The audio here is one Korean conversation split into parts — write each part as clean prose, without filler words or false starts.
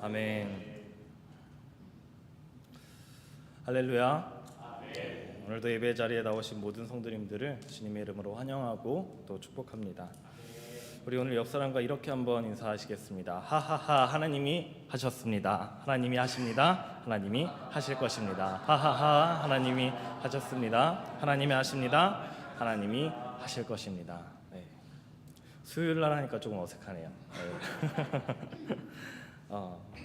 아멘. 할렐루야. 오늘도 예배 자리에 나오신 모든 성도님들을 주님의 이름으로 환영하고 또 축복합니다. 우리 오늘 옆 사람과 이렇게 한번 인사하시겠습니다. 하하하, 하나님이 하셨습니다. 하나님이 하십니다. 하나님이 하실 것입니다. 하하하, 하나님이 하셨습니다. 하나님이 하십니다. 하나님이 하실 것입니다. 네. 수요일 날 하니까 조금 어색하네요. 네.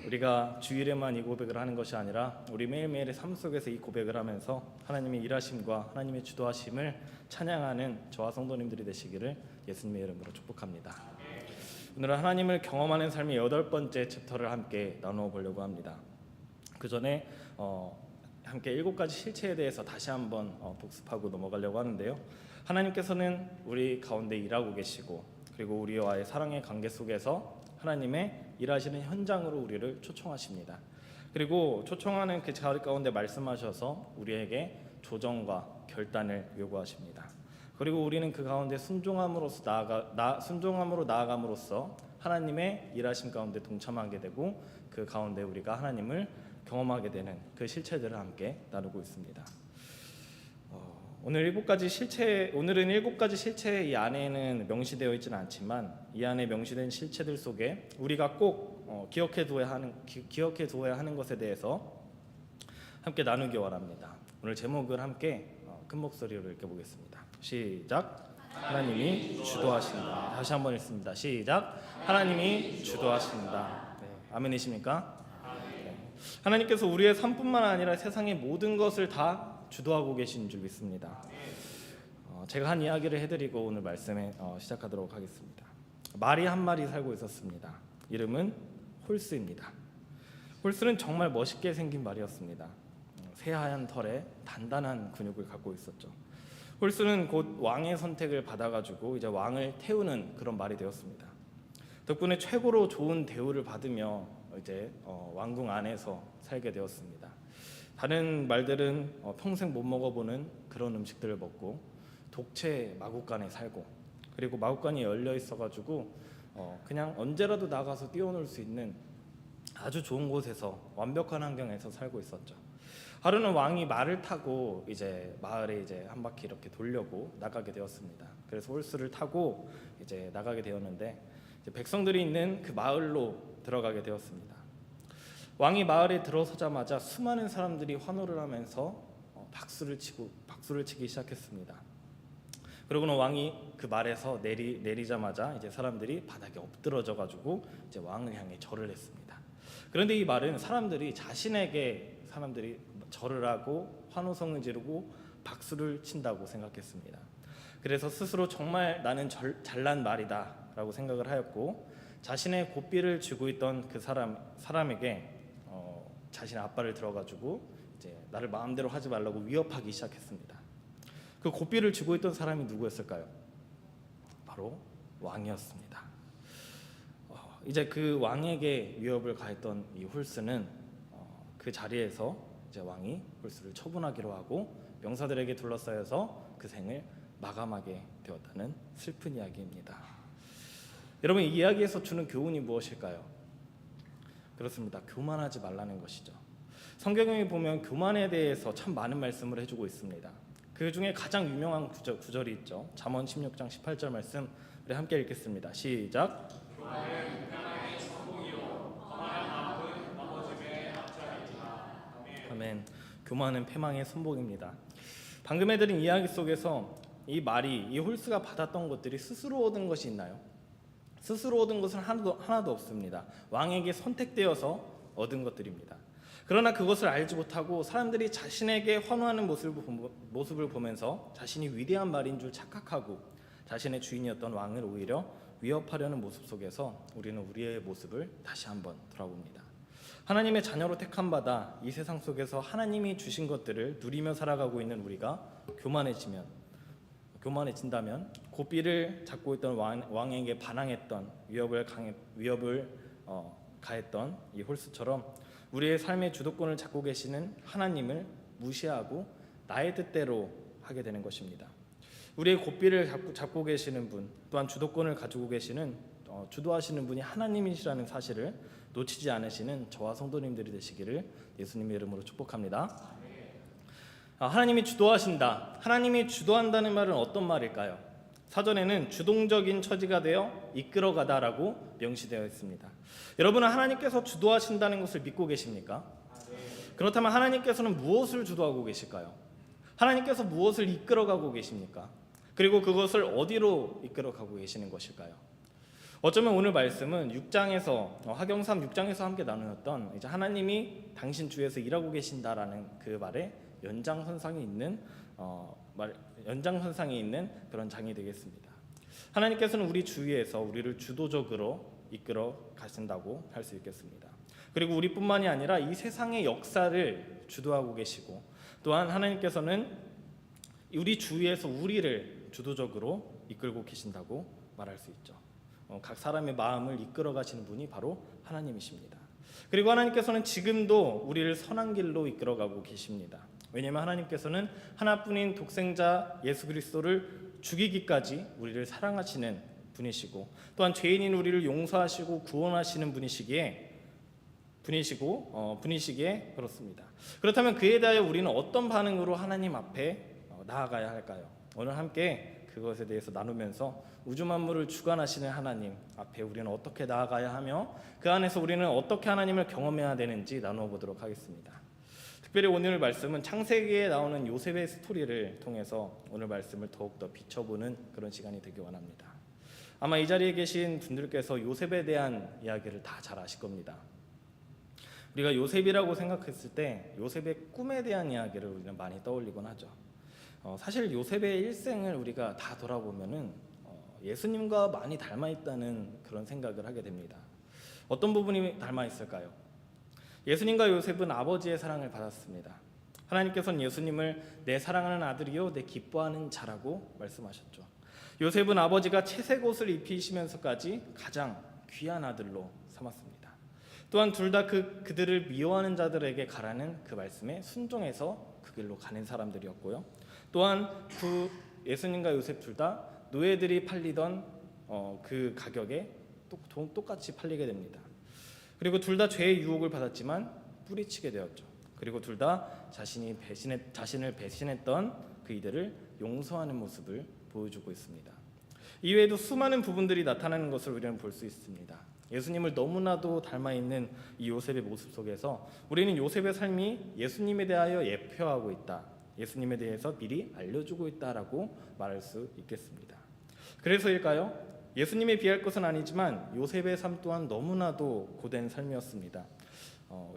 우리가 주일에만 이 고백을 하는 것이 아니라 우리 매일매일의 삶 속에서 이 고백을 하면서 하나님의 일하심과 하나님의 주도하심을 찬양하는 저와 성도님들이 되시기를 예수님의 이름으로 축복합니다. 오늘은 하나님을 경험하는 삶의 8번째 챕터를 함께 나누어 보려고 합니다. 그 전에 함께 7가지 실체에 대해서 다시 한번 복습하고 넘어가려고 하는데요. 하나님께서는 우리 가운데 일하고 계시고, 그리고 우리와의 사랑의 관계 속에서 하나님의 일하시는 현장으로 우리를 초청하십니다. 그리고 초청하는 그 자리 가운데 말씀하셔서 우리에게 조정과 결단을 요구하십니다. 그리고 우리는 그 가운데 순종함으로 나아감으로써 하나님의 일하심 가운데 동참하게 되고, 그 가운데 우리가 하나님을 경험하게 되는 그 실체들을 함께 나누고 있습니다. 오늘은 7가지 실체 이 안에는 명시되어 있지는 않지만, 이 안에 명시된 실체들 속에 우리가 꼭 기억해 두어야 하는 것에 대해서 함께 나누기 원합니다. 오늘 제목을 함께 큰 목소리로 읽어보겠습니다. 시작. 하나님이 주도하신다. 다시 한번 읽습니다. 시작. 하나님이 주도하신다. 네. 아멘이십니까? 네. 하나님께서 우리의 삶뿐만 아니라 세상의 모든 것을 다 주도하고 계신 줄 믿습니다. 제가 한 이야기를 해드리고 오늘 말씀에 시작하도록 하겠습니다. 말이 한 마리 살고 있었습니다. 이름은 홀스입니다. 홀스는 정말 멋있게 생긴 말이었습니다. 새하얀 털에 단단한 근육을 갖고 있었죠. 홀스는 곧 왕의 선택을 받아가지고 이제 왕을 태우는 그런 말이 되었습니다. 덕분에 최고로 좋은 대우를 받으며 이제 왕궁 안에서 살게 되었습니다. 다른 말들은 평생 못 먹어보는 그런 음식들을 먹고 독채 마구간에 살고, 그리고 마구간이 열려 있어가지고 그냥 언제라도 나가서 뛰어놀 수 있는 아주 좋은 곳에서 완벽한 환경에서 살고 있었죠. 하루는 왕이 말을 타고 이제 마을에 이제 한 바퀴 이렇게 돌려고 나가게 되었습니다. 그래서 홀스를 타고 이제 나가게 되었는데, 이제 백성들이 있는 그 마을로 들어가게 되었습니다. 왕이 마을에 들어서자마자 수많은 사람들이 환호를 하면서 박수를 치기 시작했습니다. 그러고는 왕이 그 말에서 내리자마자 이제 사람들이 바닥에 엎드러져 가지고 이제 왕을 향해 절을 했습니다. 그런데 이 말은 사람들이 절을 하고 환호성을 지르고 박수를 친다고 생각했습니다. 그래서 스스로 정말 나는 잘난 말이다라고 생각을 하였고, 자신의 고삐를 쥐고 있던 그 사람에게 자신의 앞발을 들어가지고 이제 나를 마음대로 하지 말라고 위협하기 시작했습니다. 그 고삐를 쥐고 있던 사람이 누구였을까요? 바로 왕이었습니다. 이제 그 왕에게 위협을 가했던 이 홀스는 그 자리에서 이제 왕이 홀스를 처분하기로 하고 병사들에게 둘러싸여서 그 생을 마감하게 되었다는 슬픈 이야기입니다. 여러분, 이 이야기에서 주는 교훈이 무엇일까요? 그렇습니다. 교만하지 말라는 것이죠. 성경에 보면 교만에 대해서 참 많은 말씀을 해주고 있습니다. 그 중에 가장 유명한 구절이 있죠. 잠언 16장 18절 말씀, 우리 함께 읽겠습니다. 시작. 교만은 인간의 천국이요 거만한 마음은 넘어짐에 앞자리이다. 아멘. 교만은 패망의 선봉입니다. 방금 해드린 이야기 속에서 이 홀스가 받았던 것들이 스스로 얻은 것이 있나요? 스스로 얻은 것은 하나도 없습니다. 왕에게 선택되어서 얻은 것들입니다. 그러나 그것을 알지 못하고 사람들이 자신에게 환호하는 모습을 보면서 자신이 위대한 말인 줄 착각하고 자신의 주인이었던 왕을 오히려 위협하려는 모습 속에서 우리는 우리의 모습을 다시 한번 돌아봅니다. 하나님의 자녀로 택함받아 이 세상 속에서 하나님이 주신 것들을 누리며 살아가고 있는 우리가 교만해진다면 고삐를 잡고 있던 왕에게 반항했던 위협을 가했던 이 홀스처럼 우리의 삶의 주도권을 잡고 계시는 하나님을 무시하고 나의 뜻대로 하게 되는 것입니다. 우리의 고삐를 잡고 계시는 분, 또한 주도권을 가지고 계시는 주도하시는 분이 하나님이시라는 사실을 놓치지 않으시는 저와 성도님들이 되시기를 예수님의 이름으로 축복합니다. 하나님이 주도하신다. 하나님이 주도한다는 말은 어떤 말일까요? 사전에는 주동적인 처지가 되어 이끌어가다라고 명시되어 있습니다. 여러분은 하나님께서 주도하신다는 것을 믿고 계십니까? 그렇다면 하나님께서는 무엇을 주도하고 계실까요? 하나님께서 무엇을 이끌어가고 계십니까? 그리고 그것을 어디로 이끌어가고 계시는 것일까요? 어쩌면 오늘 말씀은 6장에서 하경삼 6장에서 함께 나누었던 이제 하나님이 당신 주에서 일하고 계신다라는 그 말에 연장선상에 있는 그런 장이 되겠습니다. 하나님께서는 우리 주위에서 우리를 주도적으로 이끌어 가신다고 할 수 있겠습니다. 그리고 우리뿐만이 아니라 이 세상의 역사를 주도하고 계시고, 또한 하나님께서는 우리 주위에서 우리를 주도적으로 이끌고 계신다고 말할 수 있죠. 각 사람의 마음을 이끌어 가시는 분이 바로 하나님이십니다. 그리고 하나님께서는 지금도 우리를 선한 길로 이끌어 가고 계십니다. 왜냐하면 하나님께서는 하나뿐인 독생자 예수 그리스도를 죽이기까지 우리를 사랑하시는 분이시고, 또한 죄인인 우리를 용서하시고 구원하시는 분이시기에 그렇습니다. 그렇다면 그에 대하여 우리는 어떤 반응으로 하나님 앞에 나아가야 할까요? 오늘 함께 그것에 대해서 나누면서 우주 만물을 주관하시는 하나님 앞에 우리는 어떻게 나아가야 하며 그 안에서 우리는 어떻게 하나님을 경험해야 되는지 나누어 보도록 하겠습니다. 특별히 오늘 말씀은 창세기에 나오는 요셉의 스토리를 통해서 오늘 말씀을 더욱더 비춰보는 그런 시간이 되기 원합니다. 아마 이 자리에 계신 분들께서 요셉에 대한 이야기를 다 잘 아실 겁니다. 우리가 요셉이라고 생각했을 때 요셉의 꿈에 대한 이야기를 우리는 많이 떠올리곤 하죠. 사실 요셉의 일생을 우리가 다 돌아보면은 예수님과 많이 닮아 있다는 그런 생각을 하게 됩니다. 어떤 부분이 닮아 있을까요? 예수님과 요셉은 아버지의 사랑을 받았습니다. 하나님께서는 예수님을 내 사랑하는 아들이요 내 기뻐하는 자라고 말씀하셨죠. 요셉은 아버지가 채색 옷을 입히시면서까지 가장 귀한 아들로 삼았습니다. 또한 둘 다 그들을 미워하는 자들에게 가라는 그 말씀에 순종해서 그 길로 가는 사람들이었고요. 또한 예수님과 요셉 둘 다 노예들이 팔리던 그 가격에 똑같이 팔리게 됩니다. 그리고 둘 다 죄의 유혹을 받았지만 뿌리치게 되었죠. 그리고 둘 다 자신을 배신했던 그 이들을 용서하는 모습을 보여주고 있습니다. 이외에도 수많은 부분들이 나타나는 것을 우리는 볼 수 있습니다. 예수님을 너무나도 닮아 있는 이 요셉의 모습 속에서 우리는 요셉의 삶이 예수님에 대하여 예표하고 있다, 예수님에 대해서 미리 알려주고 있다라고 말할 수 있겠습니다. 그래서일까요? 예수님에 비할 것은 아니지만 요셉의 삶 또한 너무나도 고된 삶이었습니다.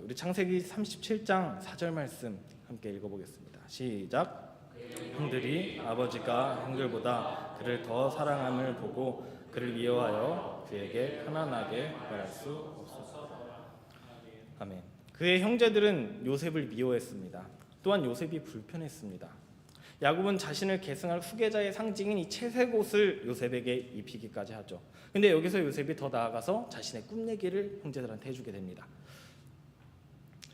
우리 창세기 37장 4절 말씀 함께 읽어보겠습니다. 시작. 형들이 아버지가 형들보다 그를 더 사랑함을 보고 그를 미워하여 그에게 편안하게 말할 수 없었다. 아멘. 그의 형제들은 요셉을 미워했습니다. 또한 요셉이 불편했습니다. 야곱은 자신을 계승할 후계자의 상징인 이 채색 옷을 요셉에게 입히기까지 하죠. 근데 여기서 요셉이 더 나아가서 자신의 꿈 얘기를 형제들한테 해주게 됩니다.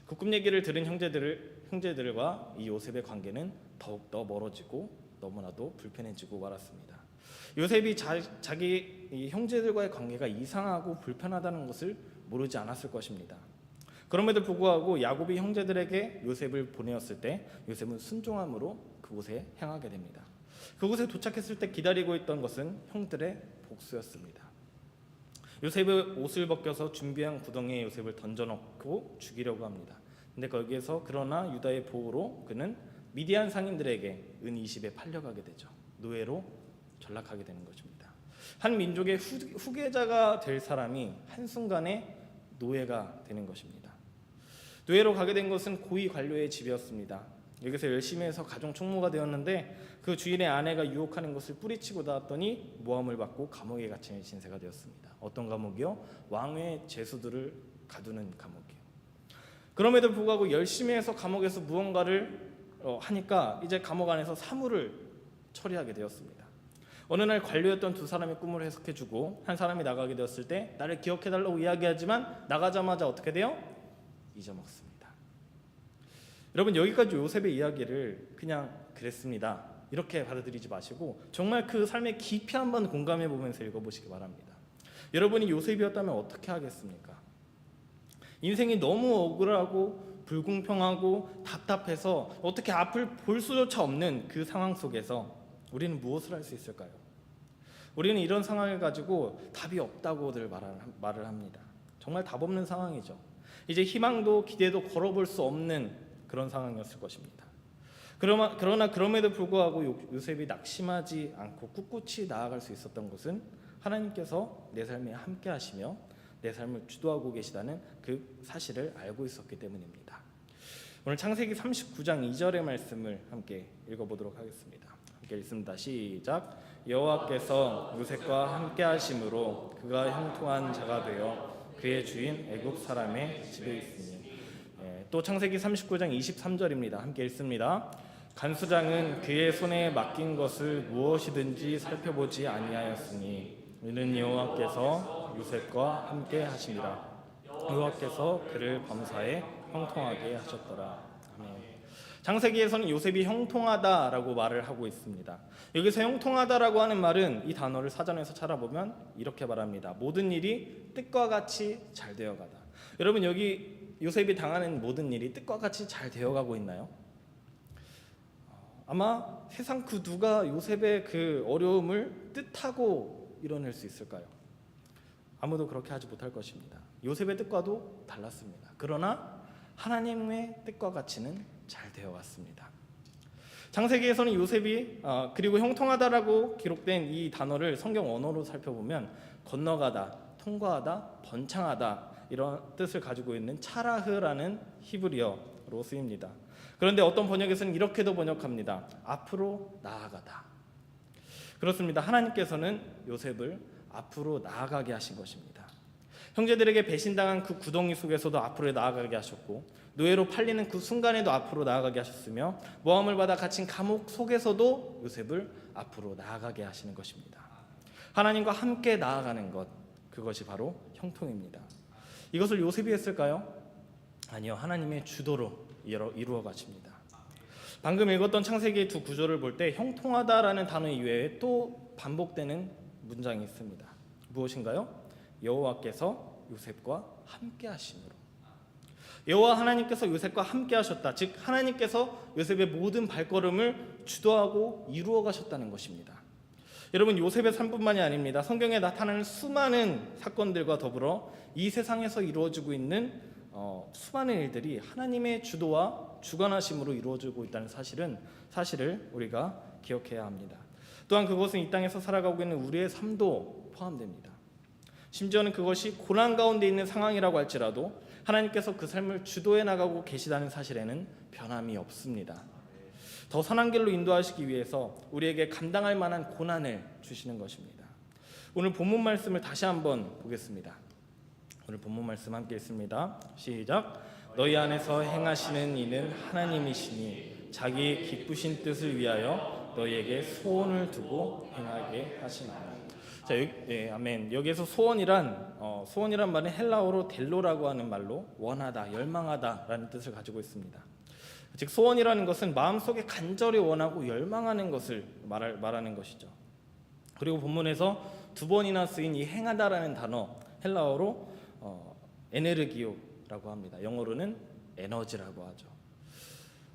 그 꿈 얘기를 들은 형제들과 이 요셉의 관계는 더욱더 멀어지고 너무나도 불편해지고 말았습니다. 요셉이 자기 이 형제들과의 관계가 이상하고 불편하다는 것을 모르지 않았을 것입니다. 그럼에도 불구하고 야곱이 형제들에게 요셉을 보내었을 때 요셉은 순종함으로 그곳에 향하게 됩니다. 그곳에 도착했을 때 기다리고 있던 것은 형들의 복수였습니다. 요셉의 옷을 벗겨서 준비한 구덩이에 요셉을 던져넣고 죽이려고 합니다. 근데 거기에서 그러나 유다의 보호로 그는 미디안 상인들에게 은 20에 팔려가게 되죠. 노예로 전락하게 되는 것입니다. 한 민족의 후계자가 될 사람이 한순간에 노예가 되는 것입니다. 노예로 가게 된 것은 고위 관료의 집이었습니다. 여기서 열심히 해서 가정 총무가 되었는데 그 주인의 아내가 유혹하는 것을 뿌리치고 나왔더니 모함을 받고 감옥에 갇힌 신세가 되었습니다. 어떤 감옥이요? 왕의 죄수들을 가두는 감옥이요. 그럼에도 불구하고 열심히 해서 감옥에서 무언가를 하니까 이제 감옥 안에서 사물을 처리하게 되었습니다. 어느 날 관료였던 두 사람의 꿈을 해석해주고 한 사람이 나가게 되었을 때 나를 기억해달라고 이야기하지만 나가자마자 어떻게 돼요? 잊어먹습니다. 여러분, 여기까지 요셉의 이야기를 그냥 그랬습니다 이렇게 받아들이지 마시고 정말 그 삶에 깊이 한번 공감해 보면서 읽어보시기 바랍니다. 여러분이 요셉이었다면 어떻게 하겠습니까? 인생이 너무 억울하고 불공평하고 답답해서 어떻게 앞을 볼 수조차 없는 그 상황 속에서 우리는 무엇을 할 수 있을까요? 우리는 이런 상황을 가지고 답이 없다고들 말을 합니다. 정말 답 없는 상황이죠. 이제 희망도 기대도 걸어볼 수 없는 그런 상황이었을 것입니다. 그러나 그럼에도 불구하고 요셉이 낙심하지 않고 꿋꿋이 나아갈 수 있었던 것은 하나님께서 내 삶에 함께 하시며 내 삶을 주도하고 계시다는 그 사실을 알고 있었기 때문입니다. 오늘 창세기 39장 2절의 말씀을 함께 읽어보도록 하겠습니다. 함께 읽습니다. 시작. 여호와께서 요셉과 함께 하심으로 그가 형통한 자가 되어 그의 주인 애굽 사람의 집에 있으니. 또 창세기 39장 23절입니다. 함께 읽습니다. 간수장은 그의 손에 맡긴 것을 무엇이든지 살펴보지 아니하였으니 이는 여호와께서 요셉과 함께 하심이라. 여호와께서 그를 범사에 형통하게 하셨더라. 아멘. 창세기에서는 요셉이 형통하다라고 말을 하고 있습니다. 여기서 형통하다라고 하는 말은 이 단어를 사전에서 찾아보면 이렇게 말합니다. 모든 일이 뜻과 같이 잘 되어가다. 여러분, 여기 요셉이 당하는 모든 일이 뜻과 같이 잘 되어가고 있나요? 아마 세상 그 누가 요셉의 그 어려움을 뜻하고 이뤄낼 수 있을까요? 아무도 그렇게 하지 못할 것입니다. 요셉의 뜻과도 달랐습니다. 그러나 하나님의 뜻과 같이는 잘 되어왔습니다. 창세기에서는 요셉이 그리고 형통하다라고 기록된 이 단어를 성경 원어로 살펴보면 건너가다, 통과하다, 번창하다 이런 뜻을 가지고 있는 차라흐라는 히브리어로 쓰입니다. 그런데 어떤 번역에서는 이렇게도 번역합니다. 앞으로 나아가다. 그렇습니다. 하나님께서는 요셉을 앞으로 나아가게 하신 것입니다. 형제들에게 배신당한 그 구덩이 속에서도 앞으로 나아가게 하셨고, 노예로 팔리는 그 순간에도 앞으로 나아가게 하셨으며, 모함을 받아 갇힌 감옥 속에서도 요셉을 앞으로 나아가게 하시는 것입니다. 하나님과 함께 나아가는 것, 그것이 바로 형통입니다. 이것을 요셉이 했을까요? 아니요, 하나님의 주도로 이루어 가십니다. 방금 읽었던 창세기의 두 구절을 볼 때 형통하다라는 단어 이외에 또 반복되는 문장이 있습니다. 무엇인가요? 여호와께서 요셉과 함께 하심으로. 여호와 하나님께서 요셉과 함께 하셨다. 즉 하나님께서 요셉의 모든 발걸음을 주도하고 이루어 가셨다는 것입니다. 여러분, 요셉의 삶뿐만이 아닙니다. 성경에 나타나는 수많은 사건들과 더불어 이 세상에서 이루어지고 있는 수많은 일들이 하나님의 주도와 주관하심으로 이루어지고 있다는 사실을 우리가 기억해야 합니다. 또한 그것은 이 땅에서 살아가고 있는 우리의 삶도 포함됩니다. 심지어는 그것이 고난 가운데 있는 상황이라고 할지라도 하나님께서 그 삶을 주도해 나가고 계시다는 사실에는 변함이 없습니다. 더 선한 길로 인도하시기 위해서 우리에게 감당할 만한 고난을 주시는 것입니다. 오늘 본문 말씀을 다시 한번 보겠습니다. 오늘 본문 말씀 함께 읽습니다. 시작. 너희 안에서 행하시는 이는 하나님이시니 자기의 기쁘신 뜻을 위하여 너희에게 소원을 두고 행하게 하시나니. 자, 아멘. 여기에서 소원이란 말은 헬라어로 델로라고 하는 말로 원하다, 열망하다라는 뜻을 가지고 있습니다. 즉 소원이라는 것은 마음속에 간절히 원하고 열망하는 것을 말하는 것이죠. 그리고 본문에서 두 번이나 쓰인 이 행하다라는 단어, 헬라어로 에네르기오라고 합니다. 영어로는 에너지라고 하죠.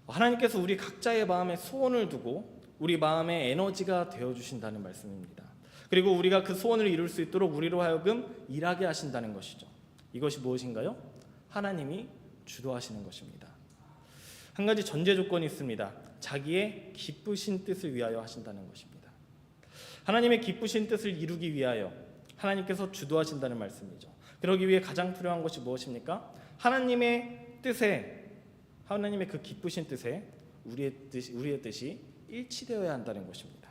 하나님께서 우리 각자의 마음에 소원을 두고 우리 마음에 에너지가 되어주신다는 말씀입니다. 그리고 우리가 그 소원을 이룰 수 있도록 우리로 하여금 일하게 하신다는 것이죠. 이것이 무엇인가요? 하나님이 주도하시는 것입니다. 한 가지 전제 조건이 있습니다. 자기의 기쁘신 뜻을 위하여 하신다는 것입니다. 하나님의 기쁘신 뜻을 이루기 위하여 하나님께서 주도하신다는 말씀이죠. 그러기 위해 가장 필요한 것이 무엇입니까? 하나님의 그 기쁘신 뜻에 우리의 뜻이 일치되어야 한다는 것입니다.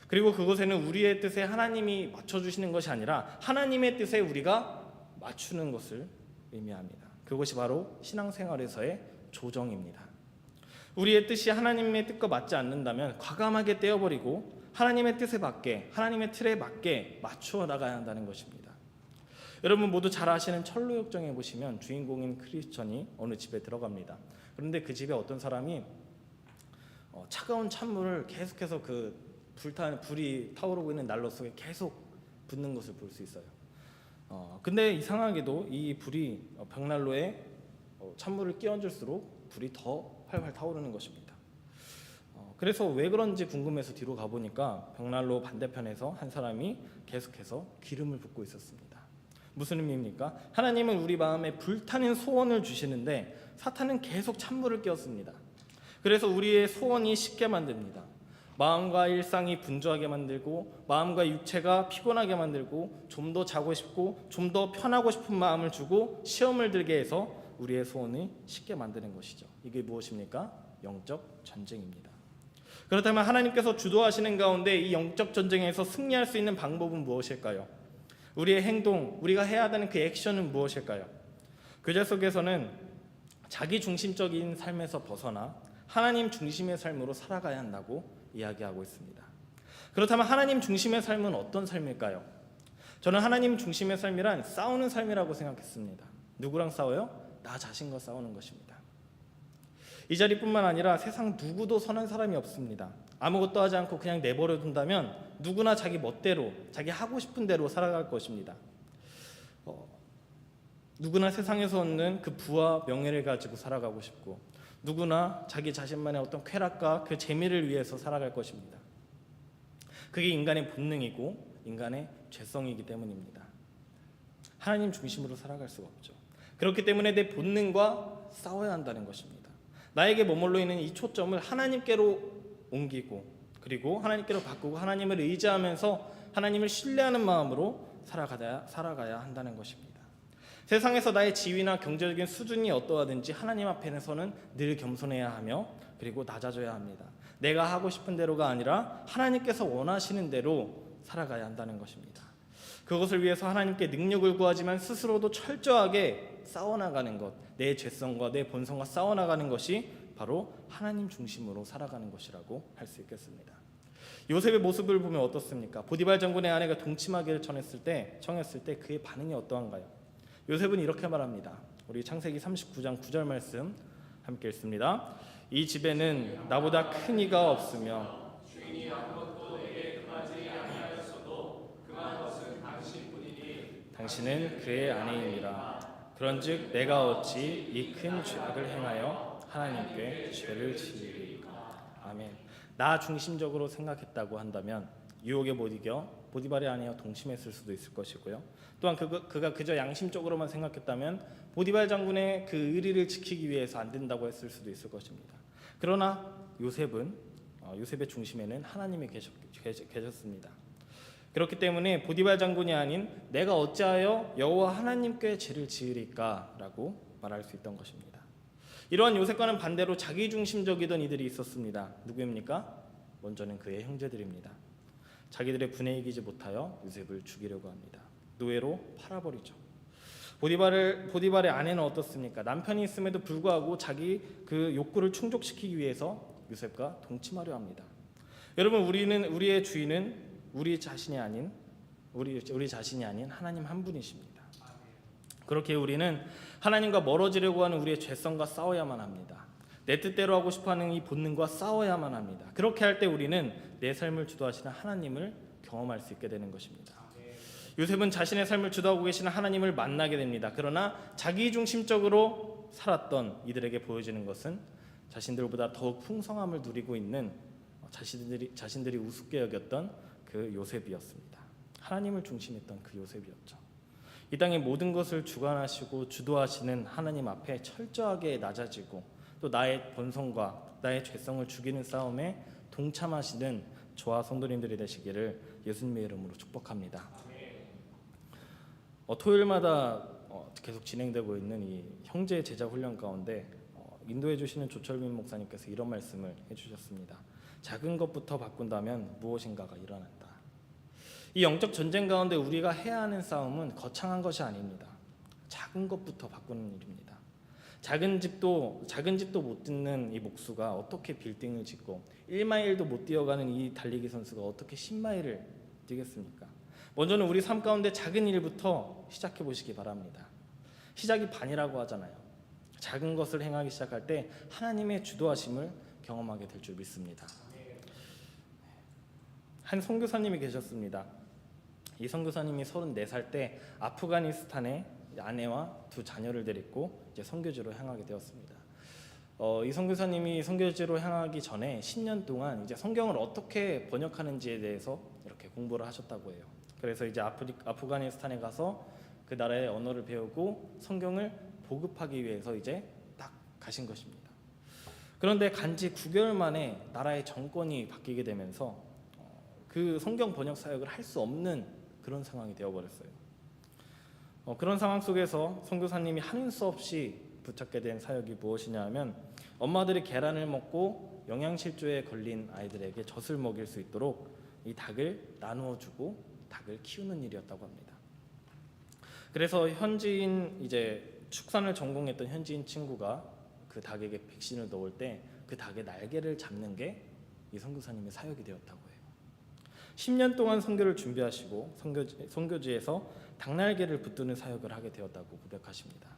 그리고 그것에는 우리의 뜻에 하나님이 맞춰주시는 것이 아니라 하나님의 뜻에 우리가 맞추는 것을 의미합니다. 그것이 바로 신앙생활에서의 조정입니다. 우리의 뜻이 하나님의 뜻과 맞지 않는다면 과감하게 떼어버리고 하나님의 뜻에 맞게, 하나님의 틀에 맞게 맞추어 나가야 한다는 것입니다. 여러분 모두 잘 아시는 철로역정에 보시면 주인공인 크리스천이 어느 집에 들어갑니다. 그런데 그 집에 어떤 사람이 차가운 찬물을 계속해서 불이 타오르고 있는 난로 속에 계속 붓는 것을 볼 수 있어요. 근데 이상하게도 이 불이 벽난로에 찬물을 끼얹을수록 불이 더 활활 타오르는 것입니다. 그래서 왜 그런지 궁금해서 뒤로 가보니까 벽난로 반대편에서 한 사람이 계속해서 기름을 붓고 있었습니다. 무슨 의미입니까? 하나님은 우리 마음에 불타는 소원을 주시는데 사탄은 계속 찬물을 끼얹습니다. 그래서 우리의 소원이 식게 만듭니다. 마음과 일상이 분주하게 만들고 마음과 육체가 피곤하게 만들고 좀 더 자고 싶고 좀 더 편하고 싶은 마음을 주고 시험을 들게 해서 우리의 소원을 식게 만드는 것이죠. 이게 무엇입니까? 영적 전쟁입니다. 그렇다면 하나님께서 주도하시는 가운데 이 영적 전쟁에서 승리할 수 있는 방법은 무엇일까요? 우리의 행동, 우리가 해야 되는 그 액션은 무엇일까요? 교제 속에서는 자기 중심적인 삶에서 벗어나 하나님 중심의 삶으로 살아가야 한다고 이야기하고 있습니다. 그렇다면 하나님 중심의 삶은 어떤 삶일까요? 저는 하나님 중심의 삶이란 싸우는 삶이라고 생각했습니다. 누구랑 싸워요? 나 자신과 싸우는 것입니다. 이 자리뿐만 아니라 세상 누구도 선한 사람이 없습니다. 아무것도 하지 않고 그냥 내버려 둔다면 누구나 자기 멋대로, 자기 하고 싶은 대로 살아갈 것입니다. 누구나 세상에서 얻는 그 부와 명예를 가지고 살아가고 싶고 누구나 자기 자신만의 어떤 쾌락과 그 재미를 위해서 살아갈 것입니다. 그게 인간의 본능이고 인간의 죄성이기 때문입니다. 하나님 중심으로 살아갈 수가 없죠. 그렇기 때문에 내 본능과 싸워야 한다는 것입니다. 나에게 머물러 있는 이 초점을 하나님께로 옮기고 그리고 하나님께로 바꾸고 하나님을 의지하면서 하나님을 신뢰하는 마음으로 살아가야 한다는 것입니다. 세상에서 나의 지위나 경제적인 수준이 어떠하든지 하나님 앞에서는 늘 겸손해야 하며 그리고 낮아져야 합니다. 내가 하고 싶은 대로가 아니라 하나님께서 원하시는 대로 살아가야 한다는 것입니다. 그것을 위해서 하나님께 능력을 구하지만 스스로도 철저하게 싸워나가는 것, 내 죄성과 내 본성과 싸워나가는 것이 바로 하나님 중심으로 살아가는 것이라고 할 수 있겠습니다. 요셉의 모습을 보면 어떻습니까? 보디발 장군의 아내가 동침하기를 청했을 때 그의 반응이 어떠한가요? 요셉은 이렇게 말합니다. 우리 창세기 39장 9절 말씀 함께 읽습니다. 이 집에는 나보다 큰 이가 없으며 주인이 아무것도 내게 금하지 아니하였어도 금한 것은 당신뿐이니 당신은 그의 아내이니라. 그런즉 내가 어찌 이 큰 죄악을 행하여 하나님께 죄를 지으리까. 아멘. 나 중심적으로 생각했다고 한다면 유혹에 못 이겨 보디발의 아내와 동침했을 수도 있을 것이고요. 또한 그가 그저 양심적으로만 생각했다면 보디발 장군의 그 의리를 지키기 위해서 안 된다고 했을 수도 있을 것입니다. 그러나 요셉의 중심에는 하나님이 계셨습니다. 그렇기 때문에 보디발 장군이 아닌 내가 어찌하여 여호와 하나님께 죄를 지으리까라고 말할 수 있던 것입니다. 이러한 요셉과는 반대로 자기중심적이던 이들이 있었습니다. 누구입니까? 먼저는 그의 형제들입니다. 자기들의 분에 이기지 못하여 요셉을 죽이려고 합니다. 노예로 팔아버리죠. 보디발의 아내는 어떻습니까? 남편이 있음에도 불구하고 자기 그 욕구를 충족시키기 위해서 요셉과 동침하려 합니다. 여러분, 우리의 주인은 우리 자신이 아닌 하나님 한 분이십니다. 그렇게 우리는 하나님과 멀어지려고 하는 우리의 죄성과 싸워야만 합니다. 내 뜻대로 하고 싶어하는 이 본능과 싸워야만 합니다. 그렇게 할 때 우리는 내 삶을 주도하시는 하나님을 경험할 수 있게 되는 것입니다. 요셉은 자신의 삶을 주도하고 계시는 하나님을 만나게 됩니다. 그러나 자기중심적으로 살았던 이들에게 보여지는 것은 자신들보다 더욱 풍성함을 누리고 있는 자신들이 우습게 여겼던 그 요셉이었습니다. 하나님을 중심했던 그 요셉이었죠. 이 땅의 모든 것을 주관하시고 주도하시는 하나님 앞에 철저하게 낮아지고 또 나의 본성과 나의 죄성을 죽이는 싸움에 동참하시는 저와 성도님들이 되시기를 예수님의 이름으로 축복합니다. 토요일마다 계속 진행되고 있는 이 형제 제자 훈련 가운데 인도해 주시는 조철민 목사님께서 이런 말씀을 해주셨습니다. 작은 것부터 바꾼다면 무엇인가가 일어난다. 이 영적 전쟁 가운데 우리가 해야 하는 싸움은 거창한 것이 아닙니다. 작은 것부터 바꾸는 일입니다. 작은 집도 못 듣는 이 목수가 어떻게 빌딩을 짓고 1마일도 못 뛰어가는 이 달리기 선수가 어떻게 10마일을 뛰겠습니까? 먼저는 우리 삶 가운데 작은 일부터 시작해 보시기 바랍니다. 시작이 반이라고 하잖아요. 작은 것을 행하기 시작할 때 하나님의 주도하심을 경험하게 될 줄 믿습니다. 한 선교사님이 계셨습니다. 이 선교사님이 34살 때 아프가니스탄에 아내와 두 자녀를 데리고 이제 선교지로 향하게 되었습니다. 이 선교사님이 선교지로 향하기 전에 10년 동안 이제 성경을 어떻게 번역하는지에 대해서 이렇게 공부를 하셨다고 해요. 그래서 이제 아프가니스탄에 가서 그 나라의 언어를 배우고 성경을 보급하기 위해서 이제 딱 가신 것입니다. 그런데 간지 9개월 만에 나라의 정권이 바뀌게 되면서 그 성경 번역 사역을 할 수 없는 그런 상황이 되어버렸어요. 그런 상황 속에서 선교사님이 하는 수 없이 붙잡게 된 사역이 무엇이냐 하면 엄마들이 계란을 먹고 영양실조에 걸린 아이들에게 젖을 먹일 수 있도록 이 닭을 나누어 주고 닭을 키우는 일이었다고 합니다. 그래서 현지인 이제 축산을 전공했던 현지인 친구가 그 닭에게 백신을 넣을 때 그 닭의 날개를 잡는 게 이 선교사님의 사역이 되었다고 해요. 10년 동안 선교를 준비하시고 선교지에서 닭날개를 붙드는 사역을 하게 되었다고 고백하십니다.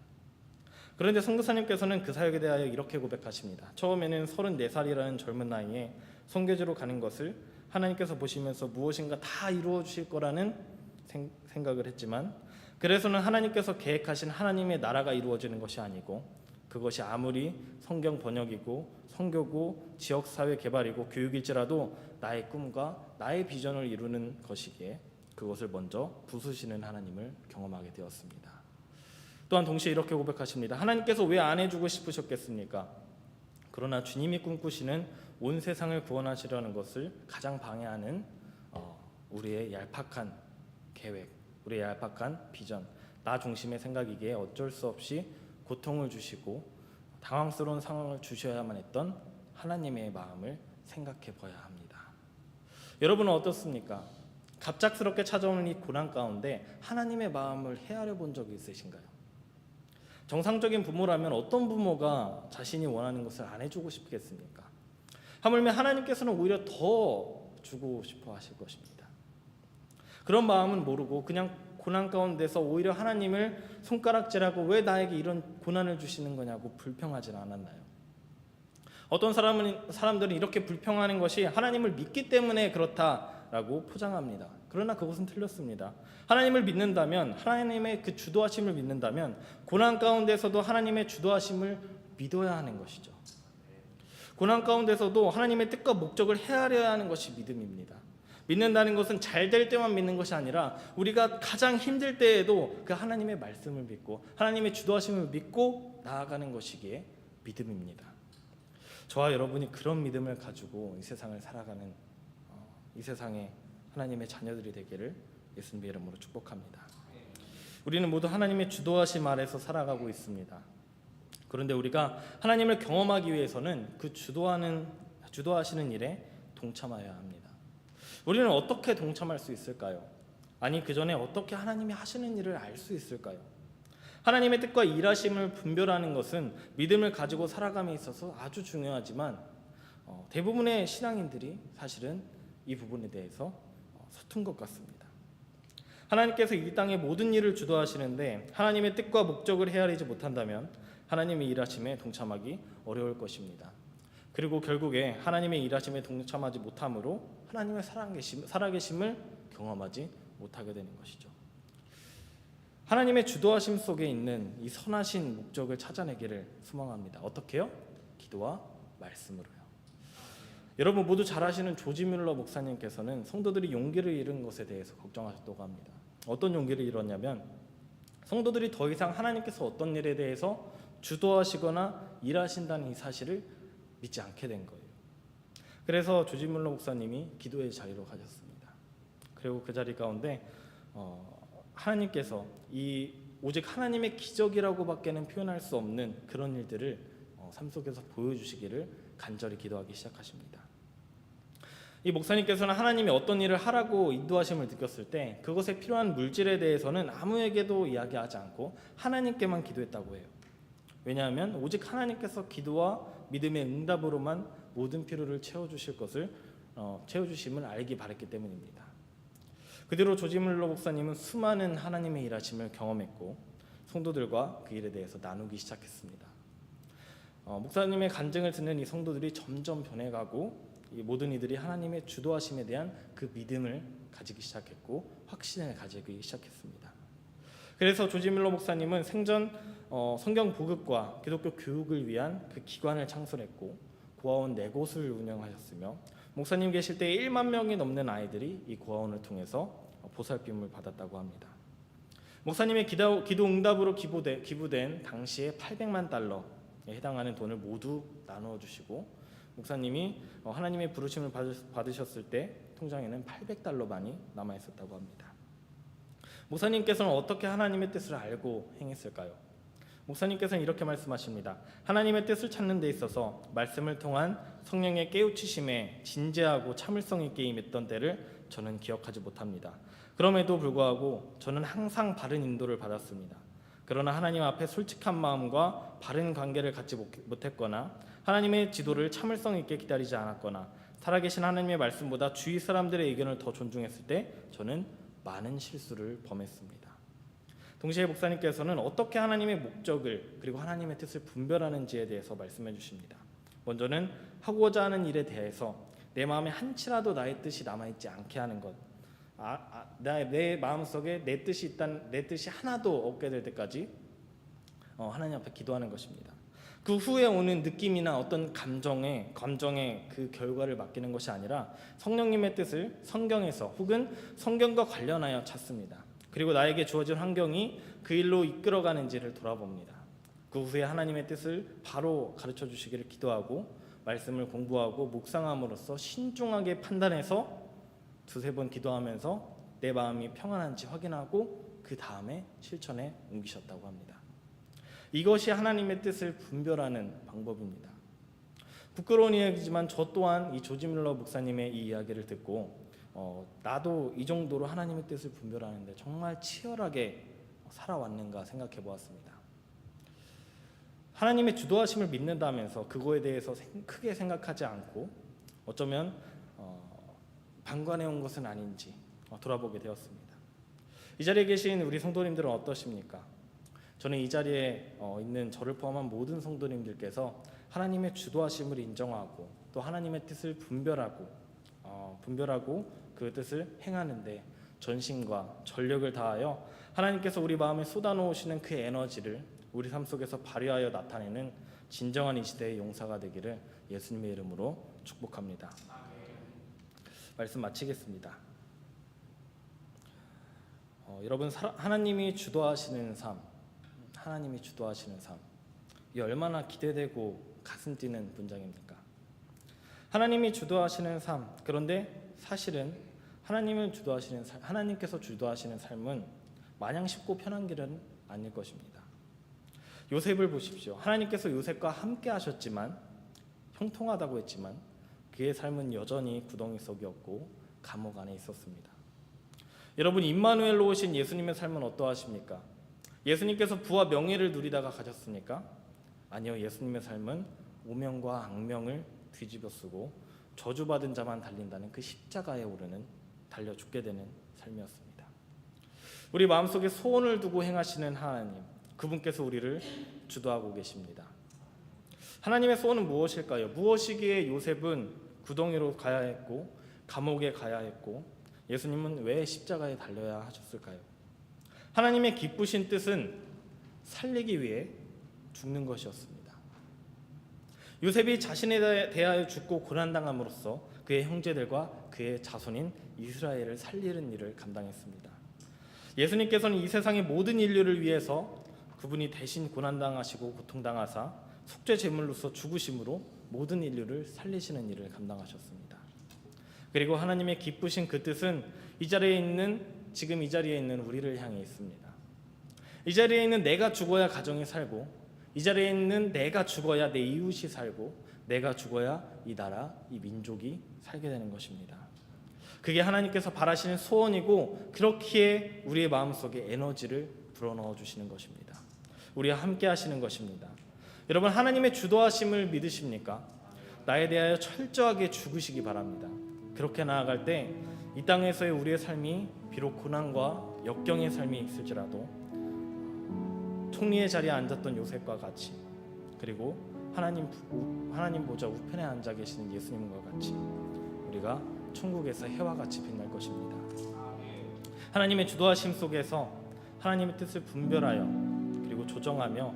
그런데 선교사님께서는 그 사역에 대하여 이렇게 고백하십니다. 처음에는 34살이라는 젊은 나이에 선교지로 가는 것을 하나님께서 보시면서 무엇인가 다 이루어 주실 거라는 생각을 했지만, 그래서는 하나님께서 계획하신 하나님의 나라가 이루어지는 것이 아니고 그것이 아무리 성경 번역이고 선교고 지역사회 개발이고 교육일지라도 나의 꿈과 나의 비전을 이루는 것이기에 그것을 먼저 부수시는 하나님을 경험하게 되었습니다. 또한 동시에 이렇게 고백하십니다. 하나님께서 왜 안 해주고 싶으셨겠습니까? 그러나 주님이 꿈꾸시는 온 세상을 구원하시려는 것을 가장 방해하는 우리의 얄팍한 계획, 우리의 얄팍한 비전, 나 중심의 생각이기에 어쩔 수 없이 고통을 주시고 당황스러운 상황을 주셔야만 했던 하나님의 마음을 생각해 봐야 합니다. 여러분은 어떻습니까? 갑작스럽게 찾아오는 이 고난 가운데 하나님의 마음을 헤아려 본 적이 있으신가요? 정상적인 부모라면 어떤 부모가 자신이 원하는 것을 안 해주고 싶겠습니까? 하물며 하나님께서는 오히려 더 주고 싶어 하실 것입니다. 그런 마음은 모르고 그냥 고난 가운데서 오히려 하나님을 손가락질하고 왜 나에게 이런 고난을 주시는 거냐고 불평하진 않았나요? 어떤 사람들은 이렇게 불평하는 것이 하나님을 믿기 때문에 그렇다라고 포장합니다. 그러나 그것은 틀렸습니다. 하나님을 믿는다면, 하나님의 그 주도하심을 믿는다면 고난 가운데서도 하나님의 주도하심을 믿어야 하는 것이죠. 고난 가운데서도 하나님의 뜻과 목적을 헤아려야 하는 것이 믿음입니다. 믿는다는 것은 잘 될 때만 믿는 것이 아니라 우리가 가장 힘들 때에도 그 하나님의 말씀을 믿고 하나님의 주도하심을 믿고 나아가는 것이기에 믿음입니다. 저와 여러분이 그런 믿음을 가지고 이 세상을 살아가는 이 세상의 하나님의 자녀들이 되기를 예수님의 이름으로 축복합니다. 우리는 모두 하나님의 주도하심 아래서 살아가고 있습니다. 그런데 우리가 하나님을 경험하기 위해서는 그 주도하시는 일에 동참하여야 합니다. 우리는 어떻게 동참할 수 있을까요? 아니, 그 전에 어떻게 하나님이 하시는 일을 알 수 있을까요? 하나님의 뜻과 일하심을 분별하는 것은 믿음을 가지고 살아감에 있어서 아주 중요하지만 대부분의 신앙인들이 사실은 이 부분에 대해서 서툰 것 같습니다. 하나님께서 이 땅의 모든 일을 주도하시는데 하나님의 뜻과 목적을 헤아리지 못한다면 하나님의 일하심에 동참하기 어려울 것입니다. 그리고 결국에 하나님의 일하심에 동참하지 못함으로 하나님의 살아계심을 경험하지 못하게 되는 것이죠. 하나님의 주도하심 속에 있는 이 선하신 목적을 찾아내기를 소망합니다. 어떻게요? 기도와 말씀으로요. 여러분 모두 잘 아시는 조지 뮬러 목사님께서는 성도들이 용기를 잃은 것에 대해서 걱정하셨다고 합니다. 어떤 용기를 잃었냐면 성도들이 더 이상 하나님께서 어떤 일에 대해서 주도하시거나 일하신다는 이 사실을 믿지 않게 된 거예요. 그래서 조지 뮬러 목사님이 기도의 자리로 가셨습니다. 그리고 그 자리 가운데 하나님께서 이 오직 하나님의 기적이라고밖에는 표현할 수 없는 그런 일들을 삶 속에서 보여주시기를 간절히 기도하기 시작하십니다. 이 목사님께서는 하나님이 어떤 일을 하라고 인도하심을 느꼈을 때 그것에 필요한 물질에 대해서는 아무에게도 이야기하지 않고 하나님께만 기도했다고 해요. 왜냐하면 오직 하나님께서 기도와 믿음의 응답으로만 모든 필요를 채워주심을 알기 바랐기 때문입니다. 그 뒤로 조지 뮬러 목사님은 수많은 하나님의 일하심을 경험했고 성도들과 그 일에 대해서 나누기 시작했습니다. 목사님의 간증을 듣는 이 성도들이 점점 변해가고 이 모든 이들이 하나님의 주도하심에 대한 그 믿음을 가지기 시작했고 확신을 가지기 시작했습니다. 그래서 조지 밀러 목사님은 생전 성경 보급과 기독교 교육을 위한 그 기관을 창설했고 고아원 4곳을 운영하셨으며 목사님 계실 때 1만 명이 넘는 아이들이 이 고아원을 통해서 보살핌을 받았다고 합니다. 목사님의 기도 응답으로 기부된 당시에 800만 달러에 해당하는 돈을 모두 나누어 주시고 목사님이 하나님의 부르심을 받으셨을 때 통장에는 800달러만이 남아 있었다고 합니다. 목사님께서는 어떻게 하나님의 뜻을 알고 행했을까요? 목사님께서는 이렇게 말씀하십니다. 하나님의 뜻을 찾는 데 있어서 말씀을 통한 성령의 깨우치심에 진지하고 참을성 있게 임했던 때를 저는 기억하지 못합니다. 그럼에도 불구하고 저는 항상 바른 인도를 받았습니다. 그러나 하나님 앞에 솔직한 마음과 바른 관계를 갖지 못했거나 하나님의 지도를 참을성 있게 기다리지 않았거나 살아계신 하나님의 말씀보다 주위 사람들의 의견을 더 존중했을 때 저는 많은 실수를 범했습니다. 동시에 목사님께서는 어떻게 하나님의 목적을 그리고 하나님의 뜻을 분별하는지에 대해서 말씀해 주십니다. 먼저는 하고자 하는 일에 대해서 내 마음에 한치라도 나의 뜻이 남아있지 않게 하는 것, 내 마음속에 내 뜻이 하나도 없게 될 때까지 하나님 앞에 기도하는 것입니다. 그 후에 오는 느낌이나 어떤 감정의 그 결과를 맡기는 것이 아니라 성령님의 뜻을 성경에서 혹은 성경과 관련하여 찾습니다. 그리고 나에게 주어진 환경이 그 일로 이끌어가는지를 돌아봅니다. 그 후에 하나님의 뜻을 바로 가르쳐 주시기를 기도하고 말씀을 공부하고 묵상함으로써 신중하게 판단해서 2-3번 기도하면서 내 마음이 평안한지 확인하고 그 다음에 실천에 옮기셨다고 합니다. 이것이 하나님의 뜻을 분별하는 방법입니다. 부끄러운 이야기지만 저 또한 이 조지 밀러 목사님의 이 이야기를 듣고 나도 이 정도로 하나님의 뜻을 분별하는데 정말 치열하게 살아왔는가 생각해 보았습니다. 하나님의 주도하심을 믿는다면서 그거에 대해서 크게 생각하지 않고 어쩌면 방관해 온 것은 아닌지 돌아보게 되었습니다. 이 자리에 계신 우리 성도님들은 어떠십니까? 저는 이 자리에 있는 저를 포함한 모든 성도님들께서 하나님의 주도하심을 인정하고 또 하나님의 뜻을 분별하고 그 뜻을 행하는데 전심과 전력을 다하여 하나님께서 우리 마음에 쏟아놓으시는 그 에너지를 우리 삶 속에서 발휘하여 나타내는 진정한 이 시대의 용사가 되기를 예수님의 이름으로 축복합니다. 말씀 마치겠습니다. 여러분, 하나님이 주도하시는 삶, 이 얼마나 기대되고 가슴 뛰는 문장입니까? 하나님이 주도하시는 삶, 그런데 사실은 하나님께서 주도하시는 삶은 마냥 쉽고 편한 길은 아닐 것입니다. 요셉을 보십시오. 하나님께서 요셉과 함께 하셨지만, 형통하다고 했지만 그의 삶은 여전히 구덩이 속이었고 감옥 안에 있었습니다. 여러분, 임마누엘로 오신 예수님의 삶은 어떠하십니까? 예수님께서 부와 명예를 누리다가 가셨습니까? 아니요, 예수님의 삶은 오명과 악명을 뒤집어 쓰고 저주받은 자만 달린다는 그 십자가에 오르는 달려 죽게 되는 삶이었습니다. 우리 마음속에 소원을 두고 행하시는 하나님, 그분께서 우리를 주도하고 계십니다. 하나님의 소원은 무엇일까요? 무엇이기에 요셉은 구덩이로 가야 했고 감옥에 가야 했고 예수님은 왜 십자가에 달려야 하셨을까요? 하나님의 기쁘신 뜻은 살리기 위해 죽는 것이었습니다. 요셉이 자신에 대하여 죽고 고난당함으로써 그의 형제들과 그의 자손인 이스라엘을 살리는 일을 감당했습니다. 예수님께서는 이 세상의 모든 인류를 위해서 그분이 대신 고난당하시고 고통당하사 속죄 제물로서 죽으심으로 모든 인류를 살리시는 일을 감당하셨습니다. 그리고 하나님의 기쁘신 그 뜻은 지금 이 자리에 있는 우리를 향해 있습니다. 이 자리에 있는 내가 죽어야 가정이 살고, 이 자리에 있는 내가 죽어야 내 이웃이 살고, 내가 죽어야 이 나라, 이 민족이 살게 되는 것입니다. 그게 하나님께서 바라시는 소원이고, 그렇기에 우리의 마음속에 에너지를 불어넣어 주시는 것입니다. 우리와 함께 하시는 것입니다. 여러분, 하나님의 주도하심을 믿으십니까? 나에 대하여 철저하게 죽으시기 바랍니다. 그렇게 나아갈 때 이 땅에서의 우리의 삶이 비록 고난과 역경의 삶이 있을지라도 총리의 자리에 앉았던 요셉과 같이, 그리고 하나님 보좌 우편에 앉아 계시는 예수님과 같이 우리가 천국에서 해와 같이 빛날 것입니다. 하나님의 주도하심 속에서 하나님의 뜻을 분별하여 그리고 조정하며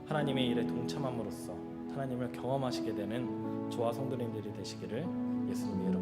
하나님의 일에 동참함으로써 하나님을 경험하시게 되는 저와 성도님들이 되시기를 예수님의 이름으로